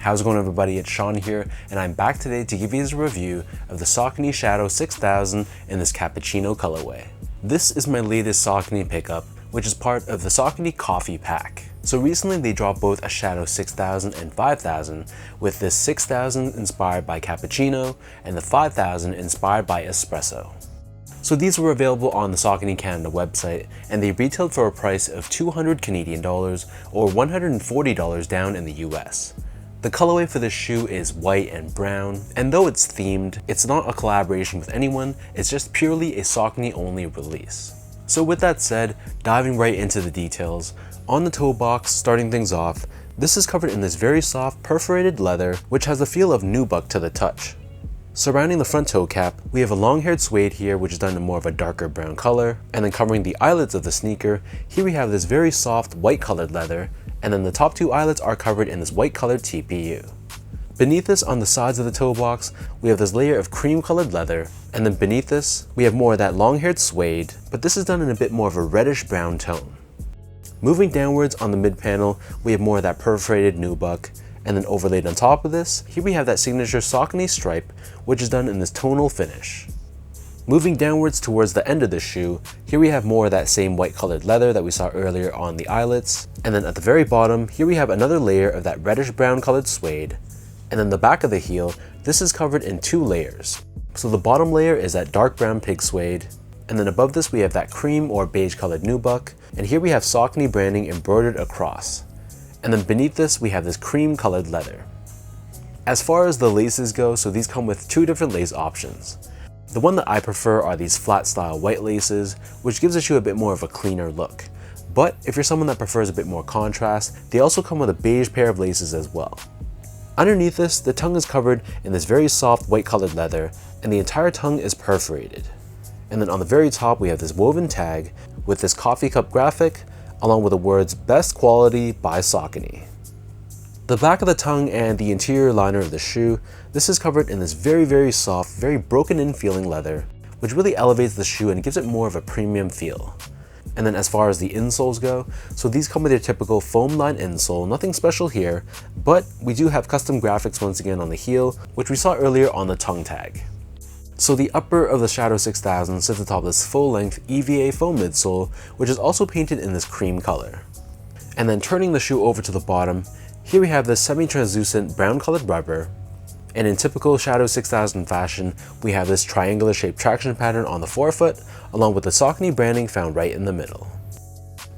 How's it going, everybody? It's Sean here, and I'm back today to give you a review of the Saucony Shadow 6000 in this Cappuccino colorway. This is my latest Saucony pickup, which is part of the Saucony Coffee Pack. So recently they dropped both a Shadow 6000 and 5000, with this 6000 inspired by Cappuccino and the 5000 inspired by Espresso. So these were available on the Saucony Canada website, and they retailed for a price of $200 Canadian or $140 down in the US. The colorway for this shoe is white and brown, and though it's themed, it's not a collaboration with anyone, it's just purely a Saucony only release. So with that said, diving right into the details, on the toe box, starting things off, this is covered in this very soft perforated leather, which has the feel of nubuck to the touch. Surrounding the front toe cap, we have a long-haired suede here, which is done in more of a darker brown color, and then covering the eyelets of the sneaker, here we have this very soft white colored leather, and then the top two eyelets are covered in this white colored TPU. Beneath this, on the sides of the toe box, we have this layer of cream colored leather, and then beneath this, we have more of that long-haired suede, but this is done in a bit more of a reddish brown tone. Moving downwards on the mid panel, we have more of that perforated nubuck, and then overlaid on top of this, here we have that signature Saucony stripe, which is done in this tonal finish. Moving downwards towards the end of the shoe, here we have more of that same white colored leather that we saw earlier on the eyelets, and then at the very bottom, here we have another layer of that reddish brown colored suede, and then the back of the heel, this is covered in two layers. So the bottom layer is that dark brown pig suede, and then above this we have that cream or beige colored nubuck, and here we have Saucony branding embroidered across. And then beneath this, we have this cream colored leather. As far as the laces go, so these come with two different lace options. The one that I prefer are these flat style white laces, which gives the shoe a bit more of a cleaner look. But if you're someone that prefers a bit more contrast, they also come with a beige pair of laces as well. Underneath this, the tongue is covered in this very soft white colored leather, and the entire tongue is perforated. And then on the very top, we have this woven tag with this coffee cup graphic, along with the words "Best Quality by Saucony." The back of the tongue and the interior liner of the shoe, this is covered in this very soft, very broken in feeling leather, which really elevates the shoe and gives it more of a premium feel. And then as far as the insoles go, so these come with your typical foam line insole, nothing special here, but we do have custom graphics once again on the heel, which we saw earlier on the tongue tag. So the upper of the Shadow 6000 sits atop this full-length EVA foam midsole, which is also painted in this cream color. And then turning the shoe over to the bottom, here we have this semi-translucent brown colored rubber, and in typical Shadow 6000 fashion, we have this triangular shaped traction pattern on the forefoot, along with the Saucony branding found right in the middle.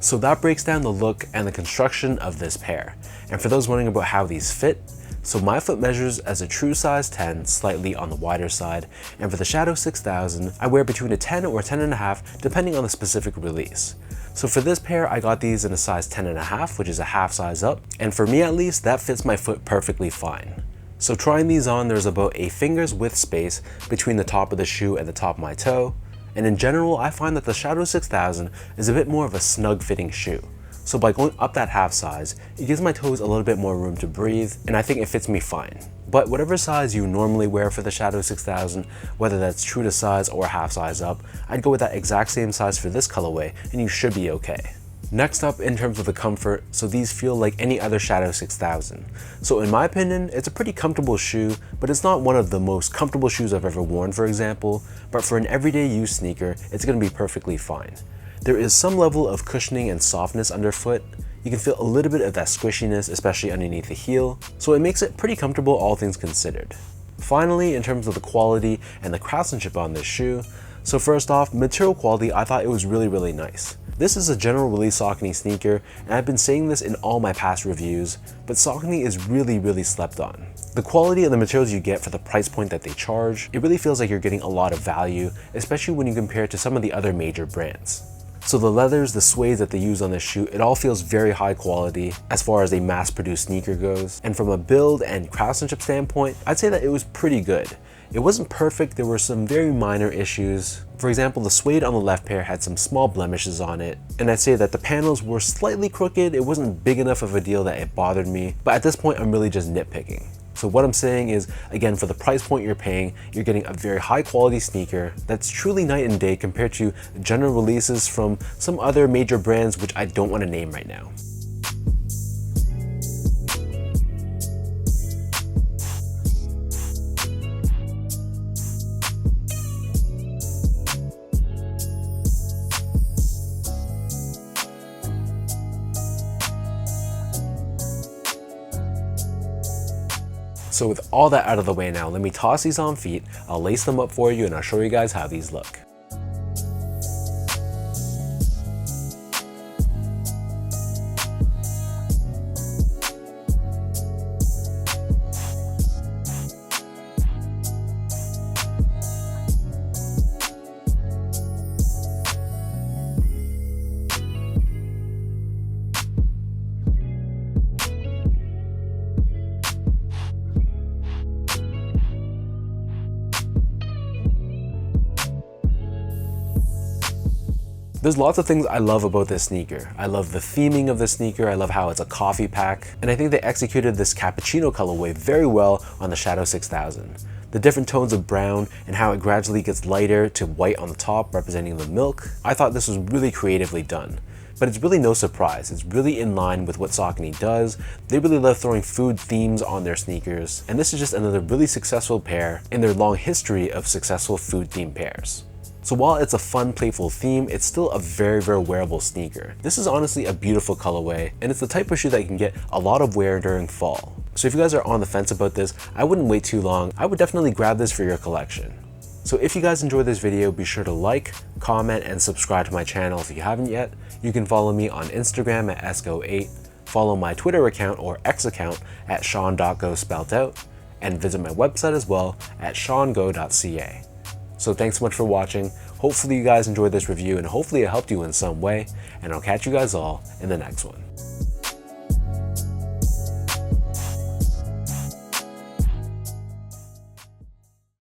So that breaks down the look and the construction of this pair. And for those wondering about how these fit, so my foot measures as a true size 10, slightly on the wider side, and for the Shadow 6000, I wear between a 10 or 10.5 depending on the specific release. So for this pair, I got these in a size 10.5, which is a half size up, and for me at least, that fits my foot perfectly fine. So trying these on, there's about a finger's width space between the top of the shoe and the top of my toe, and in general, I find that the Shadow 6000 is a bit more of a snug fitting shoe. So by going up that half size, it gives my toes a little bit more room to breathe, and I think it fits me fine. But whatever size you normally wear for the Shadow 6000, whether that's true to size or half size up, I'd go with that exact same size for this colorway, and you should be okay. Next up, in terms of the comfort, so these feel like any other Shadow 6000. So in my opinion, it's a pretty comfortable shoe, but it's not one of the most comfortable shoes I've ever worn, for example, but for an everyday use sneaker, it's gonna be perfectly fine. There is some level of cushioning and softness underfoot. You can feel a little bit of that squishiness, especially underneath the heel, so it makes it pretty comfortable all things considered. Finally, in terms of the quality and the craftsmanship on this shoe, so first off, material quality, I thought it was really nice. This is a general release Saucony sneaker, and I've been saying this in all my past reviews, but Saucony is really slept on. The quality of the materials you get for the price point that they charge, it really feels like you're getting a lot of value, especially when you compare it to some of the other major brands. So the leathers, the suede that they use on this shoe, it all feels very high quality as far as a mass-produced sneaker goes. And from a build and craftsmanship standpoint, I'd say that it was pretty good. It wasn't perfect, there were some very minor issues. For example, the suede on the left pair had some small blemishes on it, and I'd say that the panels were slightly crooked. It wasn't big enough of a deal that it bothered me, but at this point I'm really just nitpicking. So what I'm saying is, again, for the price point you're paying, you're getting a very high quality sneaker that's truly night and day compared to general releases from some other major brands which I don't want to name right now. So with all that out of the way now, let me toss these on feet, I'll lace them up for you, and I'll show you guys how these look. There's lots of things I love about this sneaker. I love the theming of the sneaker, I love how it's a coffee pack, and I think they executed this Cappuccino colorway very well on the Shadow 6000. The different tones of brown and how it gradually gets lighter to white on the top representing the milk, I thought this was really creatively done. But it's really no surprise, it's really in line with what Saucony does. They really love throwing food themes on their sneakers, and this is just another really successful pair in their long history of successful food themed pairs. So while it's a fun, playful theme, it's still a very wearable sneaker. This is honestly a beautiful colorway, and it's the type of shoe that can get a lot of wear during fall. So if you guys are on the fence about this, I wouldn't wait too long. I would definitely grab this for your collection. So if you guys enjoyed this video, be sure to like, comment, and subscribe to my channel if you haven't yet. You can follow me on Instagram at esco8, follow my Twitter account or X account at sean.go spelt out, and visit my website as well at seango.ca. So thanks so much for watching. Hopefully you guys enjoyed this review and hopefully it helped you in some way, and I'll catch you guys all in the next one.